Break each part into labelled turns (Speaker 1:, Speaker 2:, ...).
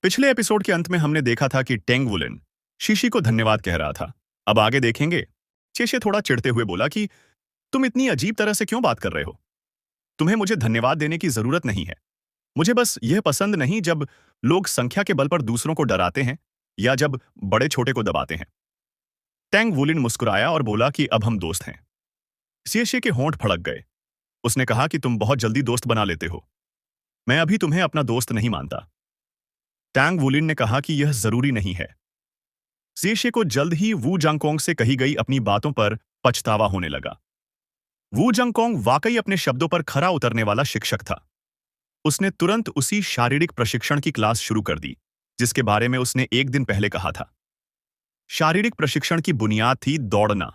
Speaker 1: पिछले एपिसोड के अंत में हमने देखा था कि टेंग वुलिन शीशी को धन्यवाद कह रहा था। अब आगे देखेंगे। शेशे थोड़ा चिढ़ते हुए बोला कि तुम इतनी अजीब तरह से क्यों बात कर रहे हो। तुम्हें मुझे धन्यवाद देने की जरूरत नहीं है। मुझे बस यह पसंद नहीं जब लोग संख्या के बल पर दूसरों को डराते हैं या जब बड़े छोटे को दबाते हैं। टेंग वुलिन मुस्कुराया और बोला कि अब हम दोस्त हैं। शेशे के होंठ फड़क गए। उसने कहा कि तुम बहुत जल्दी दोस्त बना लेते हो। मैं अभी तुम्हें अपना दोस्त नहीं मानता। टैंग वुलिन ने कहा कि यह जरूरी नहीं है। शेशे को जल्द ही वू जंगकोंग से कही गई अपनी बातों पर पछतावा होने लगा। वू जंगकोंग वाकई अपने शब्दों पर खरा उतरने वाला शिक्षक था। उसने तुरंत उसी शारीरिक प्रशिक्षण की क्लास शुरू कर दी जिसके बारे में उसने एक दिन पहले कहा था। शारीरिक प्रशिक्षण की बुनियाद थी दौड़ना।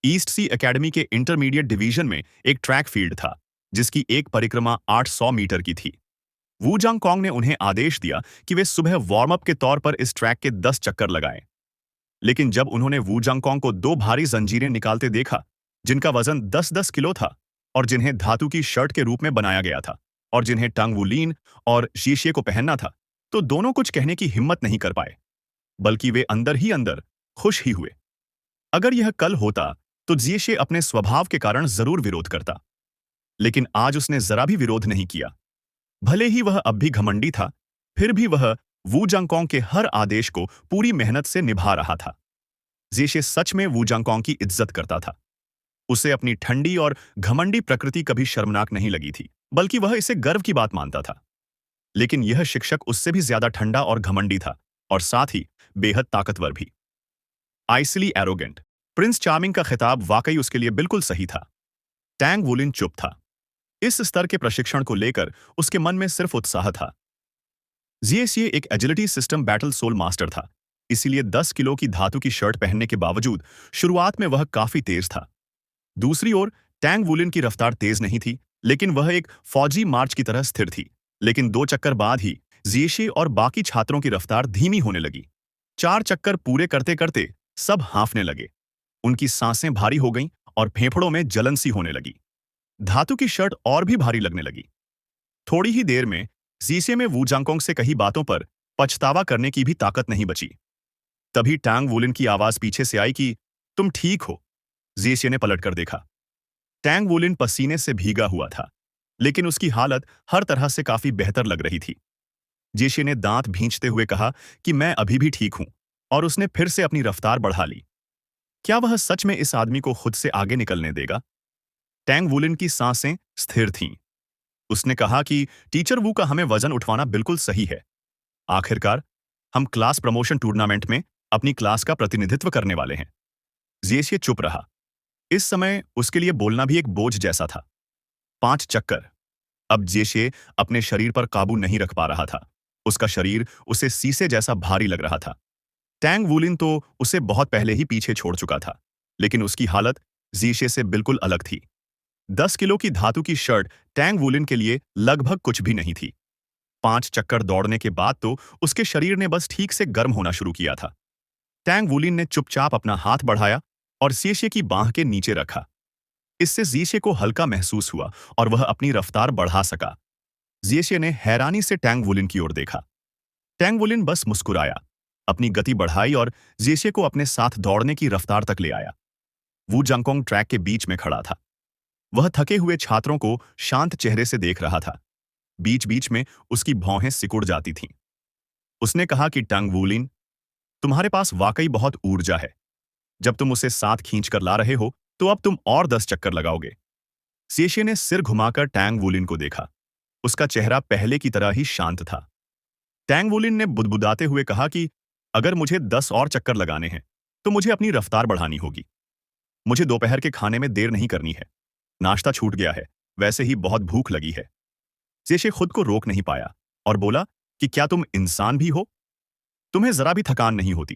Speaker 1: ईस्ट सी एकेडमी के इंटरमीडिएट डिवीजन में एक ट्रैक फील्ड था जिसकी एक परिक्रमा 800 मीटर की थी। वू जंगकोंग ने उन्हें आदेश दिया कि वे सुबह वार्म अप के तौर पर इस ट्रैक के 10 चक्कर लगाएं। लेकिन जब उन्होंने वू जंगकोंग को दो भारी जंजीरें निकालते देखा जिनका वजन 10-10 किलो था और जिन्हें धातु की शर्ट के रूप में बनाया गया था और जिन्हें टंग वुलिन और शीशे को पहनना था, तो दोनों कुछ कहने की हिम्मत नहीं कर पाए, बल्कि वे अंदर ही अंदर खुश ही हुए। अगर यह कल होता तो जियेशे अपने स्वभाव के कारण जरूर विरोध करता, लेकिन आज उसने जरा भी विरोध नहीं किया। भले ही वह अब भी घमंडी था, फिर भी वह वू जंगकोंग के हर आदेश को पूरी मेहनत से निभा रहा था। जियेशे सच में वू जंगकोंग की इज्जत करता था। उसे अपनी ठंडी और घमंडी प्रकृति कभी शर्मनाक नहीं लगी थी, बल्कि वह इसे गर्व की बात मानता था। लेकिन यह शिक्षक उससे भी ज्यादा ठंडा और घमंडी था, और साथ ही बेहद ताकतवर भी। आइसली एरोगेंट प्रिंस चार्मिंग का खिताब वाकई उसके लिए बिल्कुल सही था। टैंग वुलिन चुप था। इस स्तर के प्रशिक्षण को लेकर उसके मन में सिर्फ उत्साह था। जियेशे एक agility system battle soul master था, इसीलिए 10 किलो की धातु की शर्ट पहनने के बावजूद शुरुआत में वह काफी तेज था। दूसरी ओर टैंग वुलिन की रफ्तार तेज नहीं थी, लेकिन वह एक फौजी मार्च की तरह स्थिर थी। लेकिन 2 चक्कर बाद ही जियेशे और बाकी छात्रों की रफ्तार धीमी होने लगी। 4 चक्कर पूरे करते करते सब हांफने लगे। उनकी सांसें भारी हो गईं और फेफड़ों में जलन सी होने लगी। धातु की शर्ट और भी भारी लगने लगी। थोड़ी ही देर में जियेशे में वू जंगकोंग से कही बातों पर पछतावा करने की भी ताकत नहीं बची। तभी टैंग वुलिन की आवाज पीछे से आई कि तुम ठीक हो। जियेशे ने पलटकर देखा। टैंग वुलिन पसीने से भीगा हुआ था, लेकिन उसकी हालत हर तरह से काफी बेहतर लग रही थी। जियेशे ने दांत भींचते हुए कहा कि मैं अभी भी ठीक हूं, और उसने फिर से अपनी रफ्तार बढ़ा ली। क्या वह सच में इस आदमी को खुद से आगे निकलने देगा? टैंग वुलिन की सांसें स्थिर थीं। उसने कहा कि टीचर वू का हमें वजन उठवाना बिल्कुल सही है। आखिरकार हम क्लास प्रमोशन टूर्नामेंट में अपनी क्लास का प्रतिनिधित्व करने वाले हैं। जियेशे चुप रहा। इस समय उसके लिए बोलना भी एक बोझ जैसा था। 5 चक्कर। अब जियेशे अपने शरीर पर काबू नहीं रख पा रहा था। उसका शरीर उसे शीशे जैसा भारी लग रहा था। टैंग वुलिन तो उसे बहुत पहले ही पीछे छोड़ चुका था, लेकिन उसकी हालत जियेशे से बिल्कुल अलग थी। 10 किलो की धातु की शर्ट टैंग वुलिन के लिए लगभग कुछ भी नहीं थी। 5 चक्कर दौड़ने के बाद तो उसके शरीर ने बस ठीक से गर्म होना शुरू किया था। टैंग वुलिन ने चुपचाप अपना हाथ बढ़ाया और जियेशे की बांह के नीचे रखा। इससे जियेशे को हल्का महसूस हुआ और वह अपनी रफ्तार बढ़ा सका। जियेशे ने हैरानी से टैंग वुलिन की ओर देखा। टैंग वुलिन बस मुस्कुराया, अपनी गति बढ़ाई और जियेशे को अपने साथ दौड़ने की रफ्तार तक ले आया। वू जंगकोंग ट्रैक के बीच में खड़ा था। वह थके हुए छात्रों को शांत चेहरे से देख रहा था। बीच बीच में उसकी भौहें सिकुड़ जाती थीं। उसने कहा कि टैंग वुलिन, तुम्हारे पास वाकई बहुत ऊर्जा है। जब तुम उसे साथ खींच कर ला रहे हो, तो अब तुम और 10 चक्कर लगाओगे। जियेशे ने सिर घुमाकर टैंग वुलिन को देखा। उसका चेहरा पहले की तरह ही शांत था। टैंग वुलिन ने बुदबुदाते हुए कहा कि अगर मुझे 10 और चक्कर लगाने हैं, तो मुझे अपनी रफ्तार बढ़ानी होगी। मुझे दोपहर के खाने में देर नहीं करनी है। नाश्ता छूट गया है, वैसे ही बहुत भूख लगी है। जियेशे खुद को रोक नहीं पाया और बोला कि क्या तुम इंसान भी हो? तुम्हें जरा भी थकान नहीं होती?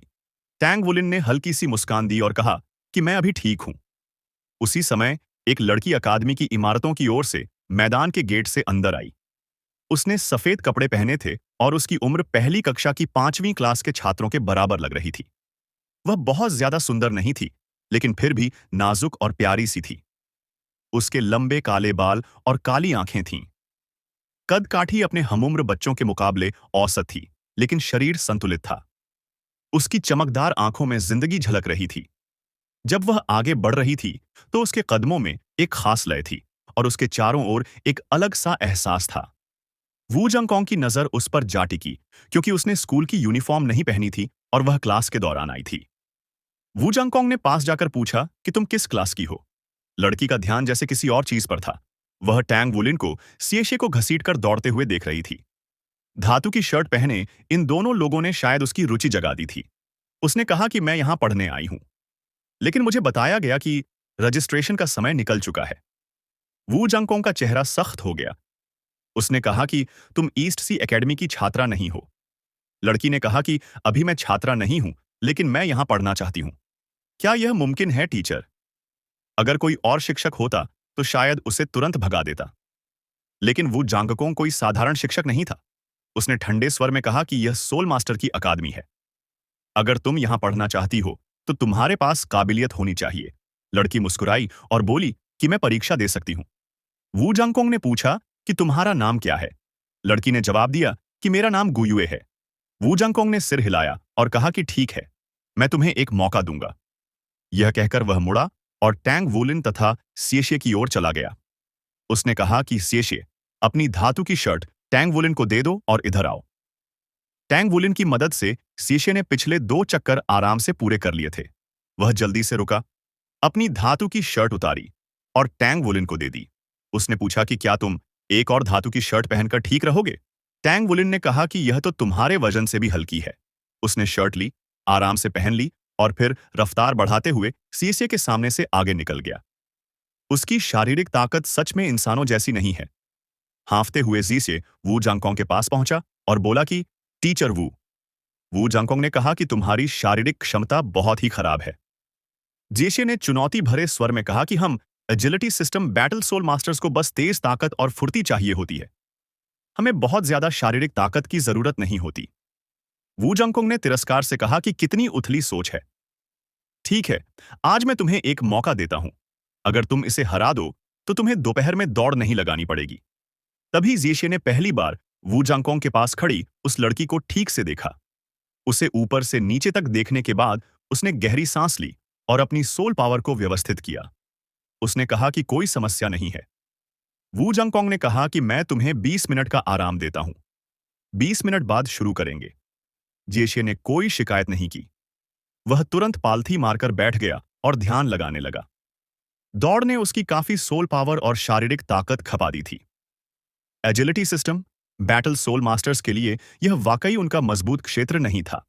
Speaker 1: टैंग वुलिन ने हल्की सी मुस्कान दी और कहा कि मैं अभी ठीक हूं। उसी समय एक लड़की अकादमी की इमारतों की ओर से मैदान के गेट से अंदर आई। उसने सफेद कपड़े पहने थे और उसकी उम्र पहली कक्षा की 5वीं क्लास के छात्रों के बराबर लग रही थी। वह बहुत ज्यादा सुंदर नहीं थी, लेकिन फिर भी नाजुक और प्यारी सी थी। उसके लंबे काले बाल और काली आंखें थीं। कद काठी अपने हमउम्र बच्चों के मुकाबले औसत थी, लेकिन शरीर संतुलित था। उसकी चमकदार आंखों में जिंदगी झलक रही थी। जब वह आगे बढ़ रही थी, तो उसके कदमों में एक खास लय थी और उसके चारों ओर एक अलग सा एहसास था। वू जंगकोंग की नजर उस पर जा टिकी, क्योंकि उसने स्कूल की यूनिफॉर्म नहीं पहनी थी और वह क्लास के दौरान आई थी। वू जंगकोंग ने पास जाकर पूछा कि तुम किस क्लास की हो। लड़की का ध्यान जैसे किसी और चीज पर था। वह टैंग वुलिन को सिएशे को घसीटकर दौड़ते हुए देख रही थी। धातु की शर्ट पहने इन दोनों लोगों ने शायद उसकी रुचि जगा दी थी। उसने कहा कि मैं यहां पढ़ने आई हूं, लेकिन मुझे बताया गया कि रजिस्ट्रेशन का समय निकल चुका है। वू जंगकोंग का चेहरा सख्त हो गया। उसने कहा कि तुम ईस्ट सी एकेडमी की छात्रा नहीं हो। लड़की ने कहा कि अभी मैं छात्रा नहीं हूं, लेकिन मैं यहां पढ़ना चाहती हूं। क्या यह मुमकिन है, टीचर? अगर कोई और शिक्षक होता तो शायद उसे तुरंत भगा देता, लेकिन वू जांगकोंग कोई साधारण शिक्षक नहीं था। उसने ठंडे स्वर में कहा कि यह सोल मास्टर की अकादमी है। अगर तुम यहां पढ़ना चाहती हो तो तुम्हारे पास काबिलियत होनी चाहिए। लड़की मुस्कुराई और बोली कि मैं परीक्षा दे सकती हूं। वू जांगकोंग ने पूछा कि तुम्हारा नाम क्या है। लड़की ने जवाब दिया कि मेरा नाम गुयुए है। वू जांगकोंग ने सिर हिलाया और कहा कि ठीक है, मैं तुम्हें एक मौका दूंगा। यह कहकर वह मुड़ा और टैंग वुलिन तथा सिएशे की ओर चला गया। उसने कहा कि सिएशे, अपनी धातु की शर्ट टैंग वुलिन को दे दो और इधर आओ। टैंग वुलिन की मदद से सिएशे ने पिछले 2 चक्कर आराम से पूरे कर लिए थे। वह जल्दी से रुका, अपनी धातु की शर्ट उतारी और टैंग वुलिन को दे दी। उसने पूछा कि क्या तुम एक और धातु की शर्ट पहनकर ठीक रहोगे? टैंग वुलिन ने कहा कि यह तो तुम्हारे वजन से भी हल्की है। उसने शर्ट ली, आराम से पहन ली और फिर रफ्तार बढ़ाते हुए सीसे के सामने से आगे निकल गया। उसकी शारीरिक ताकत सच में इंसानों जैसी नहीं है। हांफते हुए जीसे वू जांगकोंग के पास पहुंचा और बोला कि टीचर वू। वू जांगकोंग ने कहा कि तुम्हारी शारीरिक क्षमता बहुत ही खराब है। जेशे ने चुनौती भरे स्वर में कहा कि हम agility system battle soul masters को बस तेज ताकत और फुर्ती चाहिए होती है। हमें बहुत ज्यादा शारीरिक ताकत की जरूरत नहीं होती। वू जांगकोंग ने तिरस्कार से कहा कि कितनी उथली सोच है। ठीक है, आज मैं तुम्हें एक मौका देता हूं। अगर तुम इसे हरा दो तो तुम्हें दोपहर में दौड़ नहीं लगानी पड़ेगी। तभी जीशे ने पहली बार वू जांगकोंग के पास खड़ी उस लड़की को ठीक से देखा। उसे ऊपर से नीचे तक देखने के बाद उसने गहरी सांस ली और अपनी सोल पावर को व्यवस्थित किया। उसने कहा कि कोई समस्या नहीं है। वू जांगकोंग ने कहा कि मैं तुम्हें 20 मिनट का आराम देता हूं। 20 मिनट बाद शुरू करेंगे। जेशे ने कोई शिकायत नहीं की। वह तुरंत पालथी मारकर बैठ गया और ध्यान लगाने लगा। दौड़ ने उसकी काफी सोल पावर और शारीरिक ताकत खपा दी थी। Agility system battle soul masters के लिए यह वाकई उनका मजबूत क्षेत्र नहीं था।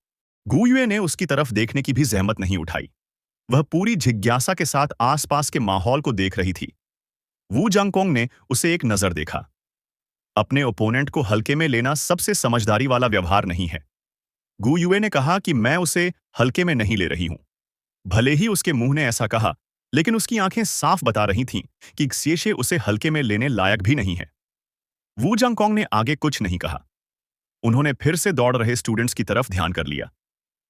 Speaker 1: गुयुए ने उसकी तरफ देखने की भी जहमत नहीं उठाई। वह पूरी जिज्ञासा के साथ आसपास के माहौल को देख रही थी। वू जांगकोंग ने उसे एक नजर देखा। अपने ओपोनेंट को हल्के में लेना सबसे समझदारी वाला व्यवहार नहीं है। गुयुए ने कहा कि मैं उसे हल्के में नहीं ले रही हूं। भले ही उसके मुंह ने ऐसा कहा, लेकिन उसकी आंखें साफ बता रही थीं कि सिएशे उसे हल्के में लेने लायक भी नहीं है। वू जांगकोंग ने आगे कुछ नहीं कहा। उन्होंने फिर से दौड़ रहे स्टूडेंट्स की तरफ ध्यान कर लिया।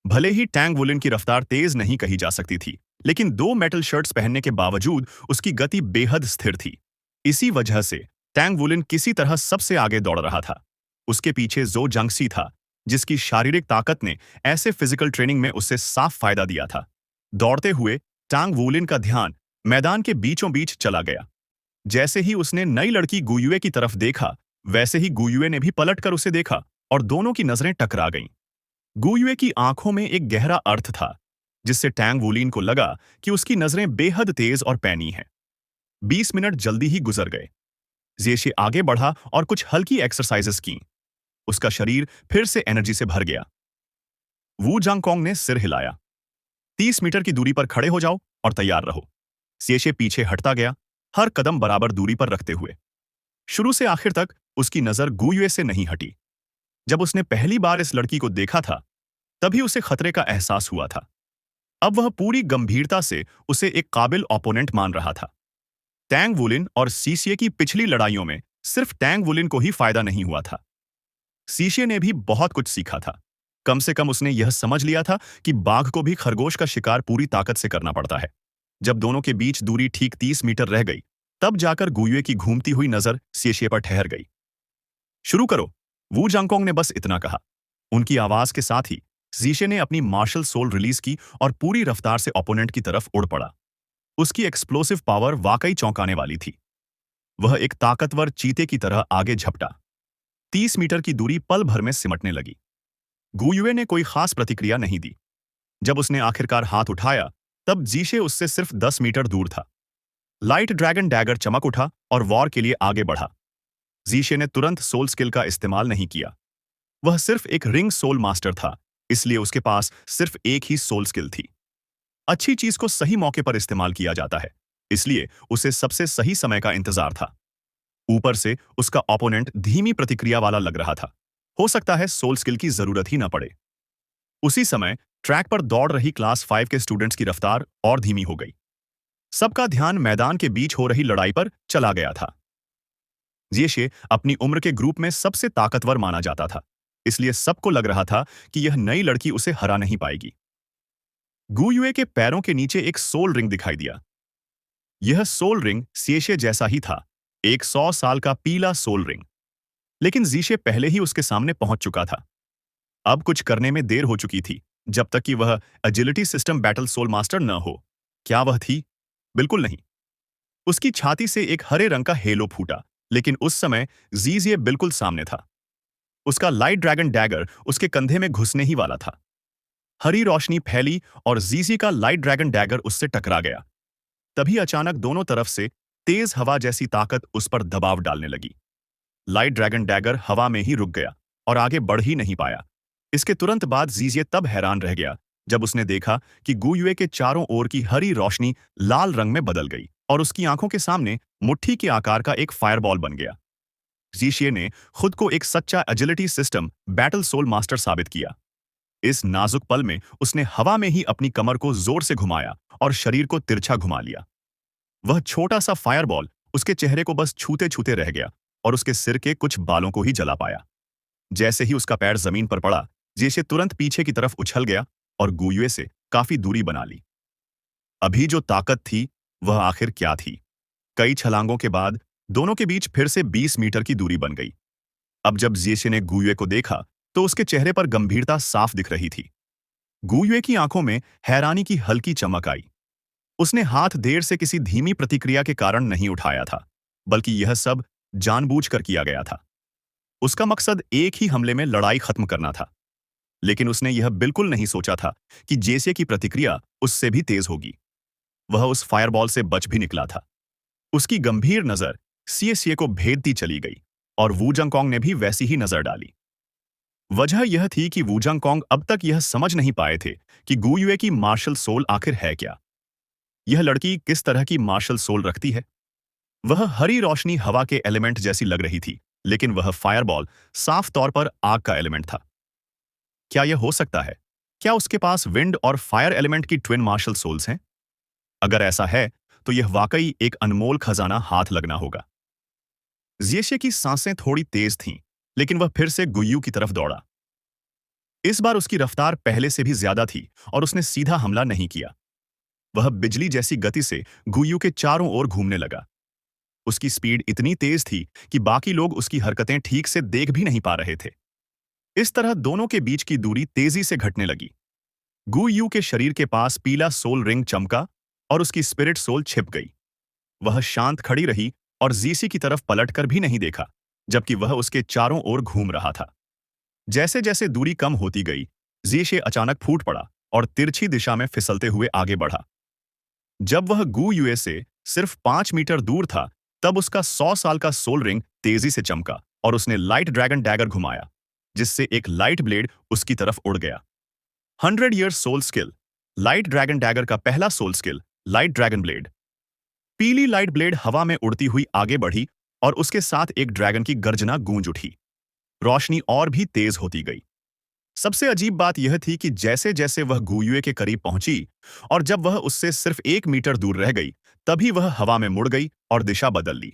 Speaker 1: भले ही टैंग वुलिन की रफ्तार तेज नहीं कही जा सकती थी, लेकिन 2 मेटल शर्ट्स पहनने के बावजूद उसकी गति बेहद स्थिर थी। इसी वजह से टैंग वुलिन किसी तरह सबसे आगे दौड़ रहा था। उसके पीछे जो जंगसी था, जिसकी शारीरिक ताकत ने ऐसे फिजिकल ट्रेनिंग में उससे साफ फायदा दिया था। दौड़ते हुए टैंग वुलिन का ध्यान मैदान के बीचों बीच चला गया। जैसे ही उसने नई लड़की गुयुए की तरफ देखा, वैसे ही गुयुए ने भी पलटकर उसे देखा और दोनों की नजरें टकरा गईं। गुयुए की आंखों में एक गहरा अर्थ था, जिससे टैंग वुलिन को लगा कि उसकी नजरें बेहद तेज और पैनी हैं। 20 मिनट जल्दी ही गुजर गए। जेशे आगे बढ़ा और कुछ हल्की एक्सरसाइजेस की। उसका शरीर फिर से एनर्जी से भर गया। वू जांगकोंग ने सिर हिलाया। 30 मीटर की दूरी पर खड़े हो जाओ और तैयार रहो। जेशे पीछे हटता गया, हर कदम बराबर दूरी पर रखते हुए। शुरू से आखिर तक उसकी नजर गुयुए से नहीं हटी। जब उसने पहली बार इस लड़की को देखा था, तभी उसे खतरे का एहसास हुआ था। अब वह पूरी गंभीरता से उसे एक काबिल ओपोनेंट मान रहा था। टैंग वुलिन और सीसीए की पिछली लड़ाइयों में सिर्फ टैंग वुलिन को ही फायदा नहीं हुआ था। सीसीए ने भी बहुत कुछ सीखा था। कम से कम उसने यह समझ लिया था कि बाघ को भी खरगोश का शिकार पूरी ताकत से करना पड़ता है। जब दोनों के बीच दूरी ठीक 30 मीटर रह गई, तब जाकर गुयुए की घूमती हुई नजर सीसीए पर ठहर गई। शुरू करो। वू जांगकोंग ने बस इतना कहा। उनकी आवाज के साथ ही जीशे ने अपनी मार्शल सोल रिलीज की और पूरी रफ्तार से ओपोनेंट की तरफ उड़ पड़ा। उसकी एक्सप्लोसिव पावर वाकई चौंकाने वाली थी। वह एक ताकतवर चीते की तरह आगे झपटा। 30 मीटर की दूरी पल भर में सिमटने लगी। गुयुए ने कोई खास प्रतिक्रिया नहीं दी। जब उसने आखिरकार हाथ उठाया, तब जीशे उससे सिर्फ 10 मीटर दूर था। लाइट ड्रैगन डैगर चमक उठा और वॉर के लिए आगे बढ़ा। जीशे ने तुरंत सोल स्किल का इस्तेमाल नहीं किया। वह सिर्फ एक रिंग सोल मास्टर था, इसलिए उसके पास सिर्फ एक ही सोल स्किल थी। अच्छी चीज को सही मौके पर इस्तेमाल किया जाता है, इसलिए उसे सबसे सही समय का इंतजार था। ऊपर से उसका ओपोनेंट धीमी प्रतिक्रिया वाला लग रहा था। हो सकता है सोल स्किल की जरूरत ही न पड़े। उसी समय ट्रैक पर दौड़ रही क्लास 5 के स्टूडेंट्स की रफ्तार और धीमी हो गई। सबका ध्यान मैदान के बीच हो रही लड़ाई पर चला गया था। जीशे अपनी उम्र के ग्रुप में सबसे ताकतवर माना जाता था, इसलिए सबको लग रहा था कि यह नई लड़की उसे हरा नहीं पाएगी। गुयुए के पैरों के नीचे एक सोल रिंग दिखाई दिया। यह सोल रिंग सीशे जैसा ही था, एक 100 साल का पीला सोल रिंग। लेकिन जीशे पहले ही उसके सामने पहुंच चुका था। अब कुछ करने में देर हो चुकी थी, जब तक कि वह agility system battle soul master न हो। क्या वह थी? बिल्कुल नहीं। उसकी छाती से एक हरे रंग का हेलो फूटा, लेकिन उस समय जीजिए बिल्कुल सामने था। उसका लाइट ड्रैगन डैगर उसके कंधे में घुसने ही वाला था। हरी रोशनी फैली और जीजी का लाइट ड्रैगन डैगर उससे टकरा गया। तभी अचानक दोनों तरफ से तेज हवा जैसी ताकत उस पर दबाव डालने लगी। लाइट ड्रैगन डैगर हवा में ही रुक गया और आगे बढ़ ही नहीं पाया। इसके तुरंत बाद जीजिए तब हैरान रह गया जब उसने देखा कि गुयुए के चारों ओर की हरी रोशनी लाल रंग में बदल गई और उसकी आंखों के सामने मुट्ठी के आकार का एक फायरबॉल बन गया। जीशिए ने खुद को एक सच्चा agility system battle soul master साबित किया। इस नाजुक पल में उसने हवा में ही अपनी कमर को जोर से घुमाया और शरीर को तिरछा घुमा लिया। वह छोटा सा फायरबॉल उसके चेहरे को बस छूते छूते रह गया और उसके सिर के कुछ बालों को ही जला पाया। जैसे ही उसका पैर जमीन पर पड़ा, जेशे तुरंत पीछे की तरफ उछल गया और गुयुए से काफी दूरी बना ली। अभी जो ताकत थी, वह आखिर क्या थी? कई छलांगों के बाद दोनों के बीच फिर से 20 मीटर की दूरी बन गई। अब जब जेशे ने गुयुए को देखा, तो उसके चेहरे पर गंभीरता साफ दिख रही थी। गुयुए की आंखों में हैरानी की हल्की चमक आई। उसने हाथ देर से किसी धीमी प्रतिक्रिया के कारण नहीं उठाया था, बल्कि यह सब जानबूझकर किया गया था। उसका मकसद एक ही हमले में लड़ाई खत्म करना था। लेकिन उसने यह बिल्कुल नहीं सोचा था कि जेसे की प्रतिक्रिया उससे भी तेज होगी। वह उस फायरबॉल से बच भी निकला था। उसकी गंभीर नजर सीएसीए को भेदती चली गई और वू जंगकोंग ने भी वैसी ही नजर डाली। वजह यह थी कि वू जंगकोंग अब तक यह समझ नहीं पाए थे कि गुयुए की मार्शल सोल आखिर है क्या। यह लड़की किस तरह की मार्शल सोल रखती है? वह हरी रोशनी हवा के एलिमेंट जैसी लग रही थी, लेकिन वह फायरबॉल साफ तौर पर आग का एलिमेंट था। क्या यह हो सकता है? क्या उसके पास विंड और फायर एलिमेंट की ट्विन मार्शल सोल्स हैं? अगर ऐसा है, तो यह वाकई एक अनमोल खजाना हाथ लगना होगा। जियेशे की सांसें थोड़ी तेज थीं, लेकिन वह फिर से गुयू की तरफ दौड़ा। इस बार उसकी रफ्तार पहले से भी ज्यादा थी और उसने सीधा हमला नहीं किया। वह बिजली जैसी गति से गुयू के चारों ओर घूमने लगा। उसकी स्पीड इतनी तेज थी कि बाकी लोग उसकी हरकतें ठीक से देख भी नहीं पा रहे थे। इस तरह दोनों के बीच की दूरी तेजी से घटने लगी। गुयू के शरीर के पास पीला सोल रिंग चमका और उसकी स्पिरिट सोल छिप गई। वह शांत खड़ी रही और जीसी की तरफ पलटकर भी नहीं देखा, जबकि वह उसके चारों ओर घूम रहा था। जैसे जैसे दूरी कम होती गई, जीशे अचानक फूट पड़ा और तिरछी दिशा में फिसलते हुए आगे बढ़ा। जब वह गुयुए से सिर्फ 5 मीटर दूर था, तब उसका 100 साल का सोल रिंग तेजी से चमका और उसने लाइट ड्रैगन डैगर घुमाया, जिससे एक लाइट ब्लेड उसकी तरफ उड़ गया। 100 year soul skill. Light dragon dagger का पहला soul skill, light dragon blade. पीली लाइट ब्लेड हवा में उड़ती हुई आगे बढ़ी और उसके साथ एक ड्रैगन की गर्जना गूंज उठी। रोशनी और भी तेज होती गई। सबसे अजीब बात यह थी कि जैसे जैसे वह गुयुए के करीब पहुंची और जब वह उससे सिर्फ 1 मीटर दूर रह गई, तभी वह हवा में मुड़ गई और दिशा बदल ली।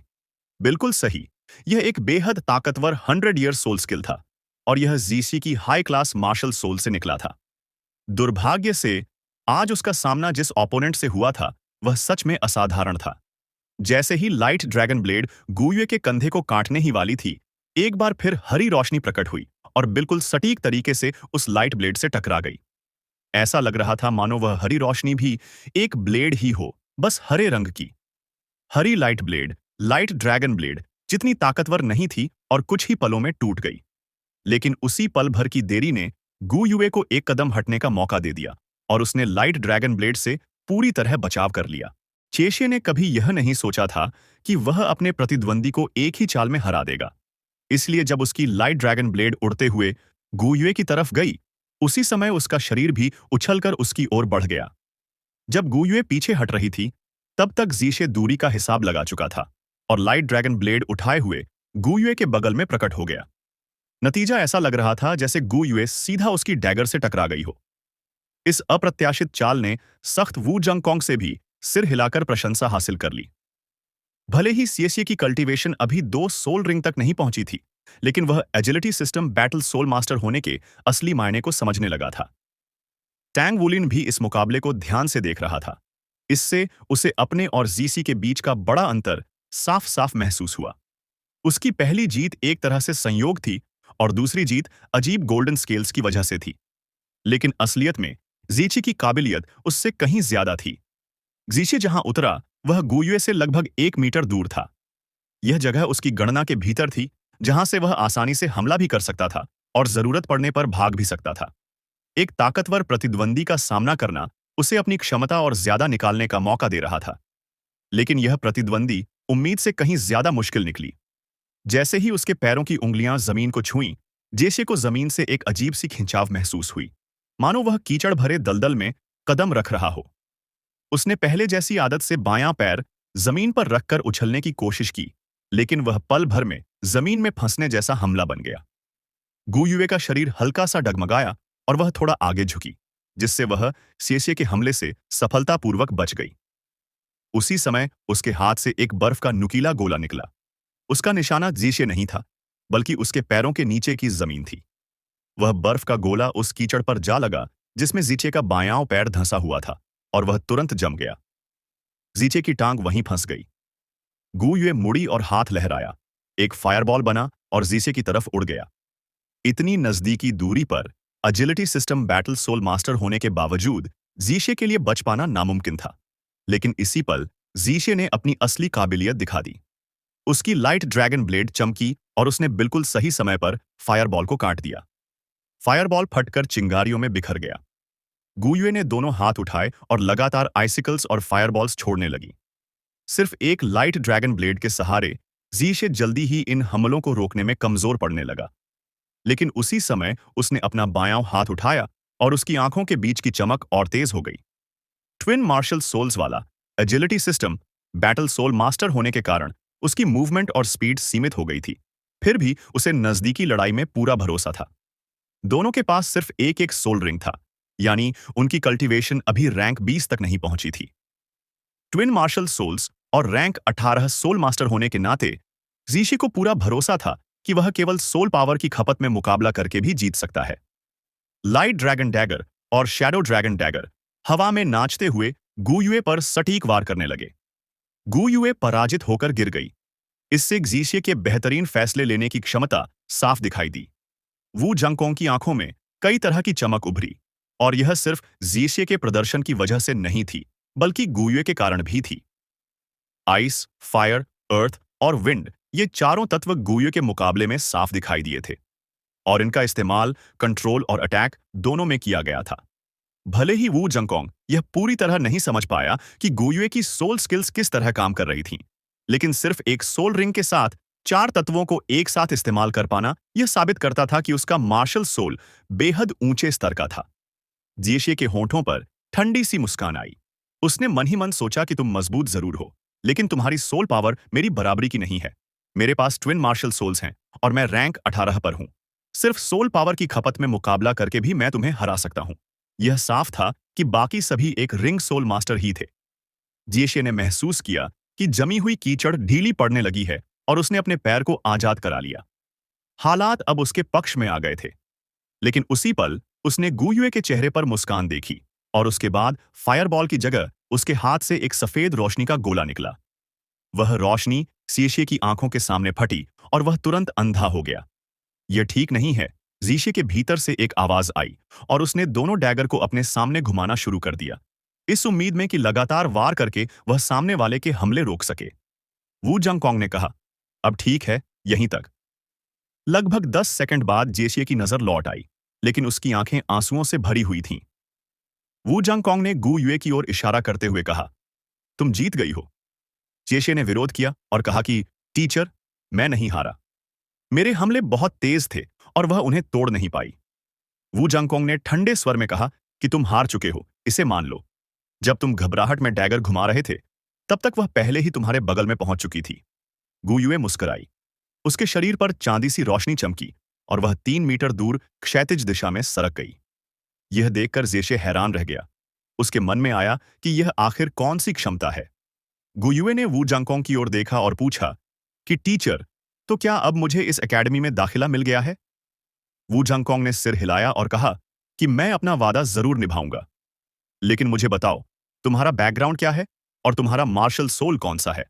Speaker 1: बिल्कुल सही, यह एक बेहद ताकतवर 100 ईयर सोल स्किल था और यह जीसी की हाई क्लास मार्शल सोल से निकला था। दुर्भाग्य से आज उसका सामना जिस ओपोनेंट से हुआ था, वह सच में असाधारण था। जैसे ही लाइट ड्रैगन ब्लेड गुयुए के कंधे को काटने ही वाली थी, एक बार फिर हरी रोशनी प्रकट हुई और बिल्कुल सटीक तरीके से उस लाइट ब्लेड से टकरा गई। ऐसा लग रहा था मानो वह हरी रोशनी भी एक ब्लेड ही हो, बस हरे रंग की। हरी light blade, light dragon blade, जितनी ताकतवर नहीं थी और कुछ ही पलों में टूट गई। लेकिन उसी पल भर की देरी ने गु युए को एक कदम हटने का मौका दे दिया और उसने लाइट ड्रैगन ब्लेड से पूरी तरह बचाव कर लिया। चेशिए ने कभी यह नहीं सोचा था कि वह अपने प्रतिद्वंदी को एक ही चाल में हरा देगा। इसलिए जब उसकी लाइट ड्रैगन ब्लेड उड़ते हुए गु युए की तरफ गई, उसी समय उसका शरीर भी उछलकर उसकी ओर बढ़ गया। जब गु युए पीछे हट रही थी, तब तक जीशे दूरी का हिसाब लगा चुका था और लाइट ड्रैगन ब्लेड उठाए हुए गु युए के बगल में प्रकट हो गया। नतीजा ऐसा लग रहा था जैसे गु युए सीधा उसकी डैगर से टकरा गई हो। इस अप्रत्याशित चाल ने सख्त वू जंगकोंग से भी सिर हिलाकर प्रशंसा हासिल कर ली। भले ही सीएसए की कल्टीवेशन अभी 2 सोल रिंग तक नहीं पहुंची थी, लेकिन वह agility system battle soul master होने के असली मायने को समझने लगा था। टैंग वुलिन भी इस मुकाबले को ध्यान से देख रहा था। इससे उसे अपने और जीसी के बीच का बड़ा अंतर साफ साफ महसूस हुआ। उसकी पहली जीत एक तरह से संयोग थी और दूसरी जीत अजीब गोल्डन स्केल्स की वजह से थी। लेकिन असलियत में जीची की काबिलियत उससे कहीं ज्यादा थी। जीशी जहां उतरा वह गु युए से लगभग 1 मीटर दूर था। यह जगह उसकी गणना के भीतर थी, जहां से वह आसानी से हमला भी कर सकता था और जरूरत पड़ने पर भाग भी सकता था। एक ताकतवर प्रतिद्वंदी का सामना करना उसे अपनी क्षमता और ज्यादा निकालने का मौका दे रहा था। लेकिन यह प्रतिद्वंदी उम्मीद से कहीं ज्यादा मुश्किल निकली। जैसे ही उसके पैरों की उंगलियां जमीन को छुईं, जेशे को जमीन से एक अजीब सी खिंचाव महसूस हुई, मानो वह कीचड़ भरे दलदल में कदम रख रहा हो। उसने पहले जैसी आदत से बायां पैर जमीन पर रखकर उछलने की कोशिश की, लेकिन वह पल भर में जमीन में फंसने जैसा हमला बन गया। गु युए का शरीर हल्का सा डगमगाया और वह थोड़ा आगे झुकी, जिससे वह सीएसए के हमले से सफलतापूर्वक बच गई। उसी समय उसके हाथ से एक बर्फ का नुकीला गोला निकला। उसका निशाना जीशे नहीं था, बल्कि उसके पैरों के नीचे की जमीन थी। वह बर्फ का गोला उस कीचड़ पर जा लगा जिसमें जीचे का बायां पैर धंसा हुआ था और वह तुरंत जम गया। जीचे की टांग वहीं फंस गई। गु युए मुड़ी और हाथ लहराया, एक फायरबॉल बना और जीसे की तरफ उड़ गया। इतनी नजदीकी दूरी पर agility system battle soul master होने के बावजूद जीशे के लिए बच पाना नामुमकिन था। लेकिन इसी पल जीशे ने अपनी असली काबिलियत दिखा दी। उसकी लाइट ड्रैगन ब्लेड चमकी और उसने बिल्कुल सही समय पर फायरबॉल को काट दिया। फायरबॉल फटकर चिंगारियों में बिखर गया। गु युए ने दोनों हाथ उठाए और लगातार आइसिकल्स और फायरबॉल्स छोड़ने लगी। सिर्फ एक लाइट ड्रैगन ब्लेड के सहारे जीशे जल्दी ही इन हमलों को रोकने में कमजोर पड़ने लगा। लेकिन उसी समय उसने अपना बायां हाथ उठाया और उसकी आंखों के बीच की चमक और तेज हो गई। ट्विन मार्शल सोल्स वाला agility system battle soul master होने के कारण उसकी मूवमेंट और स्पीड सीमित हो गई थी। फिर भी उसे नजदीकी लड़ाई में पूरा भरोसा था। दोनों के पास सिर्फ एक एक सोल रिंग था, यानी उनकी कल्टीवेशन अभी रैंक 20 तक नहीं पहुंची थी। ट्विन मार्शल सोल्स और रैंक 18 सोल मास्टर होने के नाते जीशी को पूरा भरोसा था कि वह केवल सोल पावर की खपत में मुकाबला करके भी जीत सकता है। लाइट ड्रैगन डैगर और शैडो ड्रैगन डैगर हवा में नाचते हुए गु युए पर सटीक वार करने लगे। गु युए पराजित होकर गिर गई। इससे जीशे के बेहतरीन फैसले लेने की क्षमता साफ दिखाई दी। वू जंगकोंग की आंखों में कई तरह की चमक उभरी, और यह सिर्फ जीशे के प्रदर्शन की वजह से नहीं थी, बल्कि गु युए के कारण भी थी। आइस, फायर, अर्थ और विंड, ये चारों तत्व गु युए के मुकाबले में साफ दिखाई दिए थे, और इनका इस्तेमाल कंट्रोल और अटैक दोनों में किया गया था। भले ही वू जंगकोंग यह पूरी तरह नहीं समझ पाया कि गु युए की सोल स्किल्स किस तरह काम कर रही थीं, लेकिन सिर्फ एक सोल रिंग के साथ 4 तत्वों को एक साथ इस्तेमाल कर पाना यह साबित करता था कि उसका मार्शल सोल बेहद ऊंचे स्तर का था। जीशे के होंठों पर ठंडी सी मुस्कान आई। उसने मन ही मन सोचा कि तुम मजबूत जरूर हो, लेकिन तुम्हारी सोल पावर मेरी बराबरी की नहीं है। मेरे पास ट्विन मार्शल सोल्स हैं और मैं रैंक 18 पर हूं। सिर्फ सोल पावर की खपत में मुकाबला करके भी मैं तुम्हें हरा सकता हूं। यह साफ था कि बाकी सभी एक रिंग सोल मास्टर ही थे। जीशे ने महसूस किया कि जमी हुई कीचड़ ढीली पड़ने लगी है और उसने अपने पैर को आजाद करा लिया। हालात अब उसके पक्ष में आ गए थे। लेकिन उसी पल उसने गु युए के चेहरे पर मुस्कान देखी, और उसके बाद फायरबॉल की जगह उसके हाथ से एक सफेद रोशनी का गोला निकला। वह रोशनी सीशे की आंखों के सामने फटी और वह तुरंत अंधा हो गया। यह ठीक नहीं है। जीशे के भीतर से एक आवाज आई और उसने दोनों डैगर को अपने सामने घुमाना शुरू कर दिया, इस उम्मीद में कि लगातार वार करके वह सामने वाले के हमले रोक सके। वू जंगकोंग ने कहा, अब ठीक है, यहीं तक। लगभग 10 सेकंड बाद जेशिए की नजर लौट आई, लेकिन उसकी आंखें आंसुओं से भरी हुई थीं। वू जंगकोंग ने गु युए की ओर इशारा करते हुए कहा, तुम जीत गई हो। जेशिए ने विरोध किया और कहा कि टीचर, मैं नहीं हारा। मेरे हमले बहुत तेज थे और वह उन्हें तोड़ नहीं पाई। वू जंगकोंग ने ठंडे स्वर में कहा कि तुम हार चुके हो, इसे मान लो। जब तुम घबराहट में डैगर घुमा रहे थे, तब तक वह पहले ही तुम्हारे बगल में पहुंच चुकी थी। गु युए मुस्कुराई। उसके शरीर पर चांदी सी रोशनी चमकी और वह 3 मीटर दूर क्षैतिज दिशा में सरक गई। यह देखकर जेशे हैरान रह गया। उसके मन में आया कि यह आखिर कौन सी क्षमता है। गु युए ने वू जंगकोंग की ओर देखा और पूछा कि टीचर, तो क्या अब मुझे इस एकेडमी में दाखिला मिल गया है? वू जंगकोंग ने सिर हिलाया और कहा कि मैं अपना वादा जरूर निभाऊंगा। लेकिन मुझे बताओ, तुम्हारा बैकग्राउंड क्या है और तुम्हारा मार्शल सोल कौन सा है?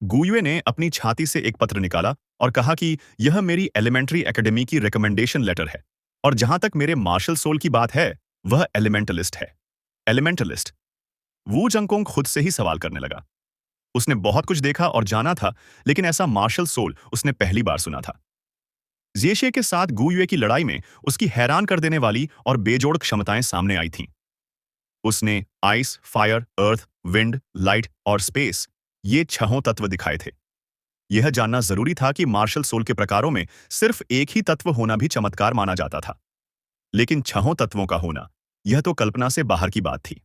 Speaker 1: गु युए ने अपनी छाती से एक पत्र निकाला और कहा कि यह मेरी एलिमेंट्री एकेडमी की रिकमेंडेशन लेटर है, और जहां तक मेरे मार्शल सोल की बात है, वह एलिमेंटलिस्ट है। एलिमेंटलिस्ट? वू जंगकोंग खुद से ही सवाल करने लगा। उसने बहुत कुछ देखा और जाना था, लेकिन ऐसा मार्शल सोल उसने पहली बार सुना था। जेशे के साथ गु युए की लड़ाई में उसकी हैरान कर देने वाली और बेजोड़ क्षमताएं सामने आई थीं। उसने आइस, फायर, अर्थ, विंड, लाइट और स्पेस, ये छहों तत्व दिखाए थे। यह जानना जरूरी था कि मार्शल सोल के प्रकारों में सिर्फ एक ही तत्व होना भी चमत्कार माना जाता था, लेकिन छहों तत्वों का होना, यह तो कल्पना से बाहर की बात थी।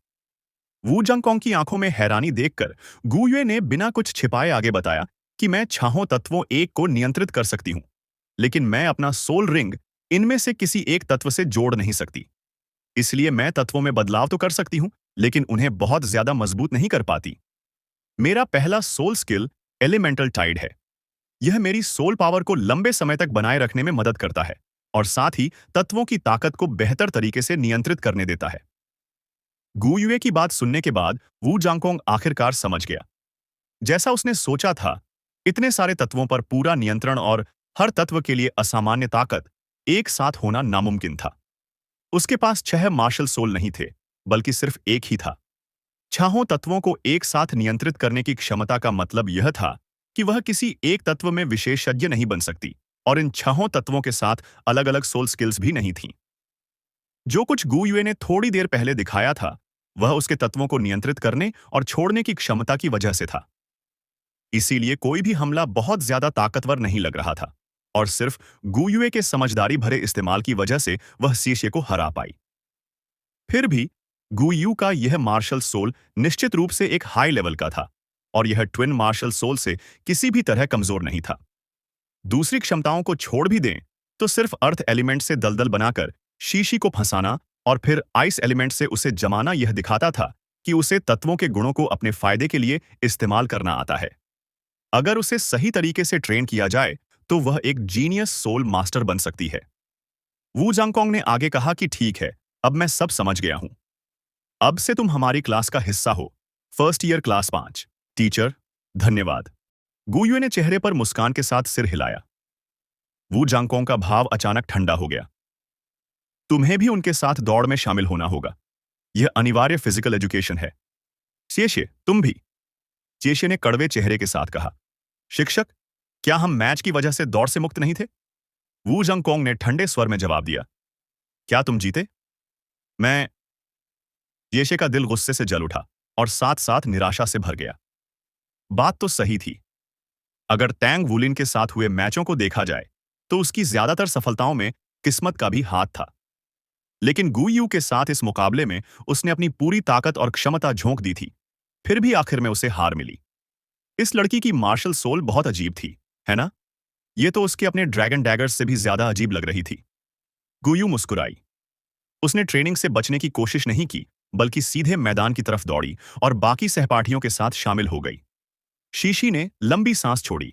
Speaker 1: वू जंगकोंग की आंखों में हैरानी देखकर गु युए ने बिना कुछ छिपाए आगे बताया कि मैं छहों तत्वों एक को नियंत्रित कर सकती हूं, लेकिन मैं अपना सोल रिंग इनमें से किसी एक तत्व से जोड़ नहीं सकती। इसलिए मैं तत्वों में बदलाव तो कर सकती हूं, लेकिन उन्हें बहुत ज्यादा मजबूत नहीं कर पाती। मेरा पहला सोल स्किल एलिमेंटल टाइड है। यह मेरी सोल पावर को लंबे समय तक बनाए रखने में मदद करता है और साथ ही तत्वों की ताकत को बेहतर तरीके से नियंत्रित करने देता है। गु युए की बात सुनने के बाद वू जंगकोंग आखिरकार समझ गया। जैसा उसने सोचा था, इतने सारे तत्वों पर पूरा नियंत्रण और हर तत्व के लिए असामान्य ताकत एक साथ होना नामुमकिन था। उसके पास 6 मार्शल सोल नहीं थे, बल्कि सिर्फ एक ही था। छहों तत्वों को एक साथ नियंत्रित करने की क्षमता का मतलब यह था कि वह किसी एक तत्व में विशेषज्ञ नहीं बन सकती, और इन छहों तत्वों के साथ अलग-अलग सोल स्किल्स भी नहीं थीं। जो कुछ गु युए ने थोड़ी देर पहले दिखाया था, वह उसके तत्वों को नियंत्रित करने और छोड़ने की क्षमता की वजह से था। इसीलिए कोई भी हमला बहुत ज्यादा ताकतवर नहीं लग रहा था, और सिर्फ गु युए के समझदारी भरे इस्तेमाल की वजह से वह सीशे को हरा पाई। फिर भी गु यू का यह मार्शल सोल निश्चित रूप से एक हाई लेवल का था, और यह ट्विन मार्शल सोल से किसी भी तरह कमजोर नहीं था। दूसरी क्षमताओं को छोड़ भी दें तो सिर्फ अर्थ एलिमेंट से दलदल बनाकर शीशी को फंसाना और फिर आइस एलिमेंट से उसे जमाना यह दिखाता था कि उसे तत्वों के गुणों को अपने फायदे के लिए इस्तेमाल करना आता है। अगर उसे सही तरीके से ट्रेन किया जाए तो वह एक जीनियस सोल मास्टर बन सकती है। वू जंगकोंग ने आगे कहा कि ठीक है, अब मैं सब समझ गया हूं। अब से तुम हमारी क्लास का हिस्सा हो, फर्स्ट ईयर क्लास 5। टीचर, धन्यवाद। गु युए ने चेहरे पर मुस्कान के साथ सिर हिलाया। वू जंगकोंग का भाव अचानक ठंडा हो गया। तुम्हें भी उनके साथ दौड़ में शामिल होना होगा। यह अनिवार्य फिजिकल एजुकेशन है। शेशे, तुम भी। शेशे ने कड़वे चेहरे के साथ कहा। शिक्षक, क्या हम मैच की वजह से दौड़ से मुक्त नहीं थे? वू जंगकोंग ने ठंडे स्वर में जवाब दिया। क्या तुम जीते? मैं। येशे का दिल गुस्से से जल उठा और साथ साथ निराशा से भर गया। बात तो सही थी। अगर टैंग वुलिन के साथ हुए मैचों को देखा जाए तो उसकी ज्यादातर सफलताओं में किस्मत का भी हाथ था, लेकिन गु यू के साथ इस मुकाबले में उसने अपनी पूरी ताकत और क्षमता झोंक दी थी। फिर भी आखिर में उसे हार मिली। इस लड़की की मार्शल सोल बहुत अजीब थी, है ना? ये तो उसके अपने ड्रैगन डैगर्स से भी ज्यादा अजीब लग रही थी। गु यू मुस्कुराई। उसने ट्रेनिंग से बचने की कोशिश नहीं की, बल्कि सीधे मैदान की तरफ दौड़ी और बाकी सहपाठियों के साथ शामिल हो गई। शीशी ने लंबी सांस छोड़ी।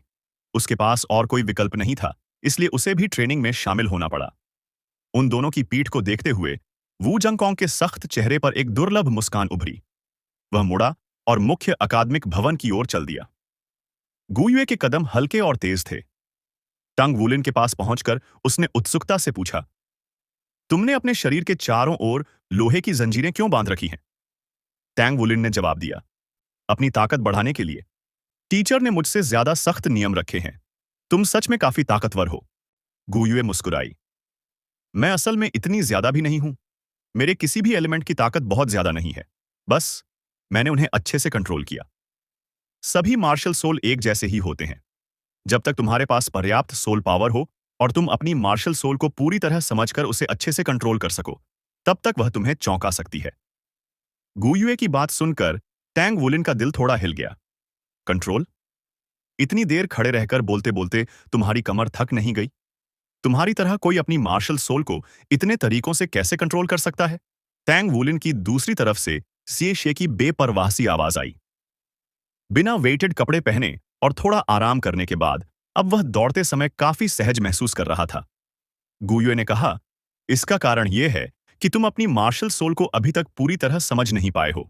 Speaker 1: उसके पास और कोई विकल्प नहीं था, इसलिए उसे भी ट्रेनिंग में शामिल होना पड़ा। उन दोनों की पीठ को देखते हुए वू जंगकोंग के सख्त चेहरे पर एक दुर्लभ मुस्कान उभरी। वह मुड़ा और मुख्य अकादमिक भवन की ओर चल दिया। गुयुए के कदम हल्के और तेज थे। टंग वुलिन के पास पहुंचकर उसने उत्सुकता से पूछा, तुमने अपने शरीर के चारों ओर लोहे की जंजीरें क्यों बांध रखी हैं? टैंग वुलिन ने जवाब दिया, अपनी ताकत बढ़ाने के लिए। टीचर ने मुझसे ज्यादा सख्त नियम रखे हैं। तुम सच में काफी ताकतवर हो। गुयुए मुस्कुराई। मैं असल में इतनी ज्यादा भी नहीं हूं। मेरे किसी भी एलिमेंट की ताकत बहुत ज्यादा नहीं है। बस मैंने उन्हें अच्छे से कंट्रोल किया। सभी मार्शल सोल एक जैसे ही होते हैं। जब तक तुम्हारे पास पर्याप्त सोल पावर हो और तुम अपनी मार्शल सोल को पूरी तरह समझकर उसे अच्छे से कंट्रोल कर सको, तब तक वह तुम्हें चौंका सकती है। गुयुए की बात सुनकर टैंग वुलिन का दिल थोड़ा हिल गया। कंट्रोल? इतनी देर खड़े रहकर बोलते बोलते तुम्हारी कमर थक नहीं गई? तुम्हारी तरह कोई अपनी मार्शल सोल को इतने तरीकों से कैसे कंट्रोल कर सकता है? टैंग वुलिन की दूसरी तरफ से सिए शे की बेपरवाह सी आवाज आई। बिना वेटेड कपड़े पहने और थोड़ा आराम करने के बाद अब वह दौड़ते समय काफी सहज महसूस कर रहा था। गुयुए ने कहा, इसका कारण यह है कि तुम अपनी मार्शल सोल को अभी तक पूरी तरह समझ नहीं पाए हो।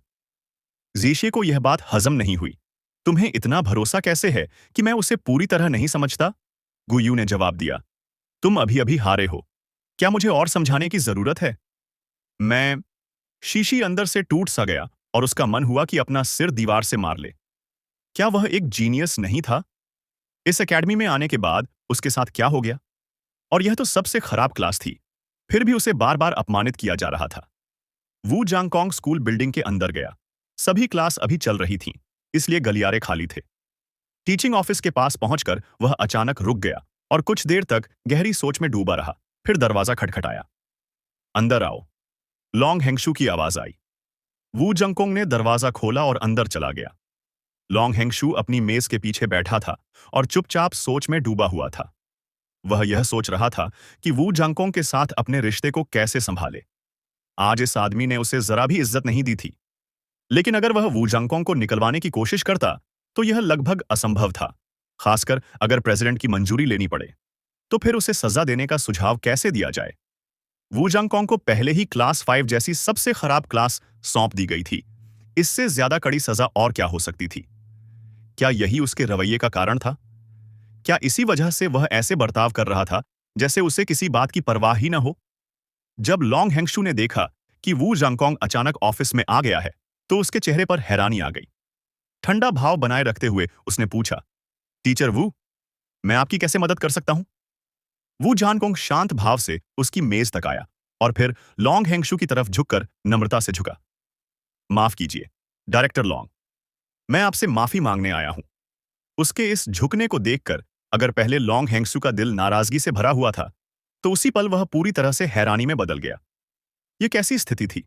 Speaker 1: जीशे को यह बात हजम नहीं हुई। तुम्हें इतना भरोसा कैसे है कि मैं उसे पूरी तरह नहीं समझता? गुयू ने जवाब दिया, तुम अभी अभी हारे हो। क्या मुझे और समझाने की जरूरत है? मैं शीशी अंदर से टूट सा गया और उसका मन हुआ कि अपना सिर दीवार से मार ले। क्या वह एक जीनियस नहीं था? इस एकेडमी में आने के बाद उसके साथ क्या हो गया? और यह तो सबसे खराब क्लास थी। फिर भी उसे बार बार अपमानित किया जा रहा था। वू जांगकोंग स्कूल बिल्डिंग के अंदर गया। सभी क्लास अभी चल रही थीं, इसलिए गलियारे खाली थे। टीचिंग ऑफिस के पास पहुंचकर वह अचानक रुक गया और कुछ देर तक गहरी सोच में डूबा रहा। फिर दरवाजा खटखटाया। अंदर आओ, लॉन्ग हेंगशू की आवाज आई। वू जंगकोंग ने दरवाजा खोला और अंदर चला गया। लॉन्ग हेंगशू अपनी मेज के पीछे बैठा था और चुपचाप सोच में डूबा हुआ था। वह यह सोच रहा था कि वू जंगकोंग के साथ अपने रिश्ते को कैसे संभाले। आज इस आदमी ने उसे जरा भी इज्जत नहीं दी थी, लेकिन अगर वह वू जंगकोंग को निकलवाने की कोशिश करता तो यह लगभग असंभव था। खासकर अगर प्रेसिडेंट की मंजूरी लेनी पड़े, तो फिर उसे सजा देने का सुझाव कैसे दिया जाए? वू जंगकोंग को पहले ही क्लास 5 जैसी सबसे खराब क्लास सौंप दी गई थी। इससे ज्यादा कड़ी सजा और क्या हो सकती थी? क्या यही उसके रवैये का कारण था? क्या इसी वजह से वह ऐसे बर्ताव कर रहा था जैसे उसे किसी बात की परवाह ही न हो? जब लॉन्ग हेंगशू ने देखा कि वू जंगकोंग अचानक ऑफिस में आ गया है, तो उसके चेहरे पर हैरानी आ गई। ठंडा भाव बनाए रखते हुए उसने पूछा, टीचर वू, मैं आपकी कैसे मदद कर सकता हूं? वू जानकोंग शांत भाव से उसकी मेज तक आया और फिर लॉन्ग हेंगशू की तरफ झुककर नम्रता से झुका। माफ कीजिए, डायरेक्टर लॉन्ग, मैं आपसे माफी मांगने आया हूं। उसके इस झुकने को देखकर अगर पहले लॉन्ग हेंगशू का दिल नाराजगी से भरा हुआ था, तो उसी पल वह पूरी तरह से हैरानी में बदल गया। यह कैसी स्थिति थी?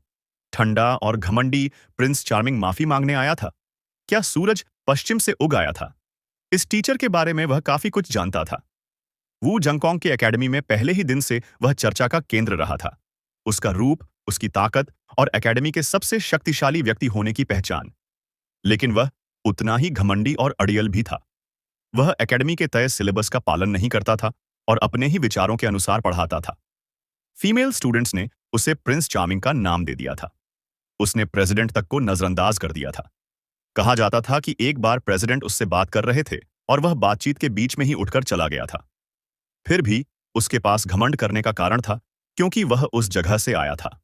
Speaker 1: ठंडा और घमंडी प्रिंस चार्मिंग माफी मांगने आया था? क्या सूरज पश्चिम से उग आया था? इस टीचर के बारे में वह काफी कुछ जानता था। वू जंगकोंग के एकेडमी में पहले ही दिन से वह चर्चा का केंद्र रहा था। उसका रूप, उसकी ताकत और एकेडमी के सबसे शक्तिशाली व्यक्ति होने की पहचान। लेकिन वह उतना ही घमंडी और अड़ियल भी था। वह एकेडमी के तय सिलेबस का पालन नहीं करता था और अपने ही विचारों के अनुसार पढ़ाता था। फीमेल स्टूडेंट्स ने उसे प्रिंस चार्मिंग का नाम दे दिया था। उसने प्रेसिडेंट तक को नजरअंदाज कर दिया था। कहा जाता था कि एक बार प्रेसिडेंट उससे बात कर रहे थे और वह बातचीत के बीच में ही उठकर चला गया था। फिर भी उसके पास घमंड करने का कारण था, क्योंकि वह उस जगह से आया था।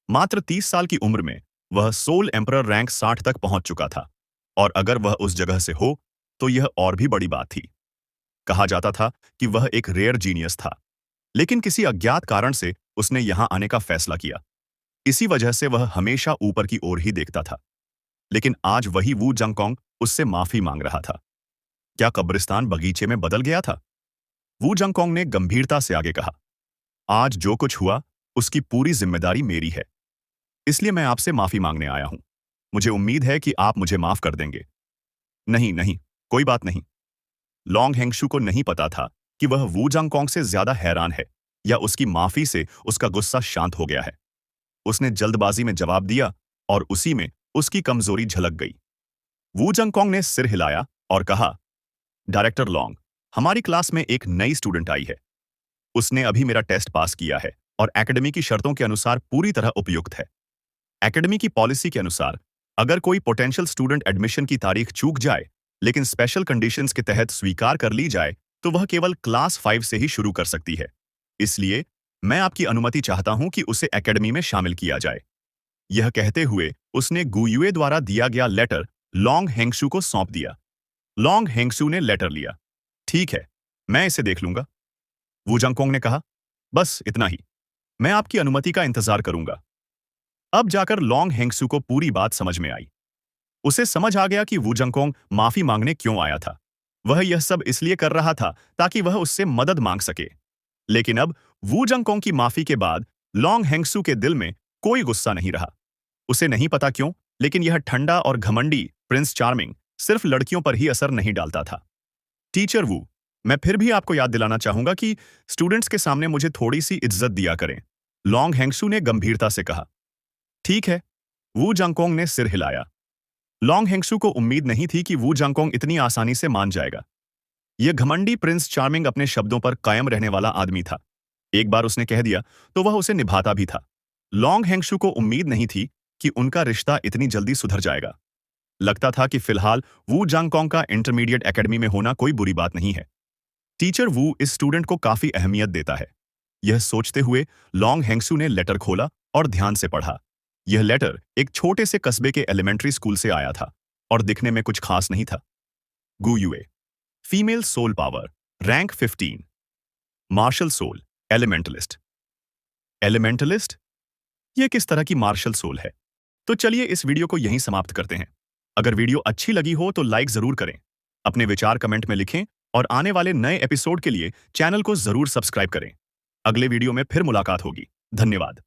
Speaker 1: मात्र 30 साल की उम्र में वह सोल एम्परर रैंक 60 तक पहुंच चुका था, और अगर वह उस जगह से हो तो यह और भी बड़ी बात थी। कहा जाता था कि वह एक रेयर जीनियस था, लेकिन किसी अज्ञात कारण से उसने यहां आने का फैसला किया। इसी वजह से वह हमेशा ऊपर की ओर ही देखता था। लेकिन आज वही वू जंगकोंग उससे माफी मांग रहा था। क्या कब्रिस्तान बगीचे में बदल गया था? वू जंगकोंग ने गंभीरता से आगे कहा, आज जो कुछ हुआ उसकी पूरी जिम्मेदारी मेरी है, इसलिए मैं आपसे माफी मांगने आया हूं। मुझे उम्मीद है कि आप मुझे माफ कर देंगे। नहीं नहीं, कोई बात नहीं। लॉन्ग हेंगशू को नहीं पता था कि वह वू जंगकोंग से ज्यादा हैरान है या उसकी माफी से उसका गुस्सा शांत हो गया है। उसने जल्दबाजी में जवाब दिया और उसी में उसकी कमजोरी झलक गई। वू जंगकोंग ने सिर हिलाया और कहा, डायरेक्टर लॉन्ग, हमारी क्लास में एक नई स्टूडेंट आई है। उसने अभी मेरा टेस्ट पास किया है और एकेडमी की शर्तों के अनुसार पूरी तरह उपयुक्त है। एकेडमी की पॉलिसी के अनुसार अगर कोई पोटेंशियल स्टूडेंट एडमिशन की तारीख चूक जाए, लेकिन स्पेशल कंडीशंस के तहत स्वीकार कर ली जाए तो वह केवल क्लास 5 से ही शुरू कर सकती है। इसलिए मैं आपकी अनुमति चाहता हूं कि उसे एकेडमी में शामिल किया जाए। यह कहते हुए उसने गुयुए द्वारा दिया गया लेटर लॉन्ग हेंगशू को सौंप दिया। लॉन्ग हेंगशू ने लेटर लिया। ठीक है, मैं इसे देख लूंगा, वू जंगकोंग ने कहा। बस इतना ही, मैं आपकी अनुमति का इंतजार करूंगा। अब जाकर लॉन्ग हेंगसू को पूरी बात समझ में आई। उसे समझ आ गया कि वू जंगकोंग माफी मांगने क्यों आया था। वह यह सब इसलिए कर रहा था ताकि वह उससे मदद मांग सके। लेकिन अब वू जंगकोंग की माफी के बाद लॉन्ग हेंगसू के दिल में कोई गुस्सा नहीं रहा। उसे नहीं पता क्यों, लेकिन यह ठंडा और घमंडी प्रिंस चार्मिंग सिर्फ लड़कियों पर ही असर नहीं डालता था। टीचर वू, मैं फिर भी आपको याद दिलाना चाहूंगा कि स्टूडेंट्स के सामने मुझे थोड़ी सी इज्जत दिया करें, लॉन्ग हेंगशू ने गंभीरता से कहा। ठीक है, वू जंगकोंग ने सिर हिलाया। लॉन्ग हेंगशू को उम्मीद नहीं थी कि वू जंगकोंग इतनी आसानी से मान जाएगा। यह घमंडी प्रिंस चार्मिंग अपने शब्दों पर कायम रहने वाला आदमी था। एक बार उसने कह दिया तो वह उसे निभाता भी था। लॉन्ग हेंगशू को उम्मीद नहीं थी कि उनका रिश्ता इतनी जल्दी सुधर जाएगा। लगता था कि फिलहाल वू जंगकोंग का इंटरमीडिएट एकेडमी में होना कोई बुरी बात नहीं है। टीचर वू इस स्टूडेंट को काफी अहमियत देता है। यह सोचते हुए लॉन्ग हेंगसू ने लेटर खोला और ध्यान से पढ़ा। यह लेटर एक छोटे से कस्बे के एलिमेंट्री स्कूल से आया था और दिखने में कुछ खास नहीं था। Guyue, female soul power, rank 15, martial soul, elementalist. Elementalist? यह किस तरह की मार्शल सोल है? तो चलिए इस वीडियो को यहीं समाप्त करते हैं। अगर वीडियो अच्छी लगी हो तो लाइक जरूर करें, अपने विचार कमेंट में लिखें और आने वाले नए एपिसोड के लिए चैनल को जरूर सब्सक्राइब करें। अगले वीडियो में फिर मुलाकात होगी। धन्यवाद।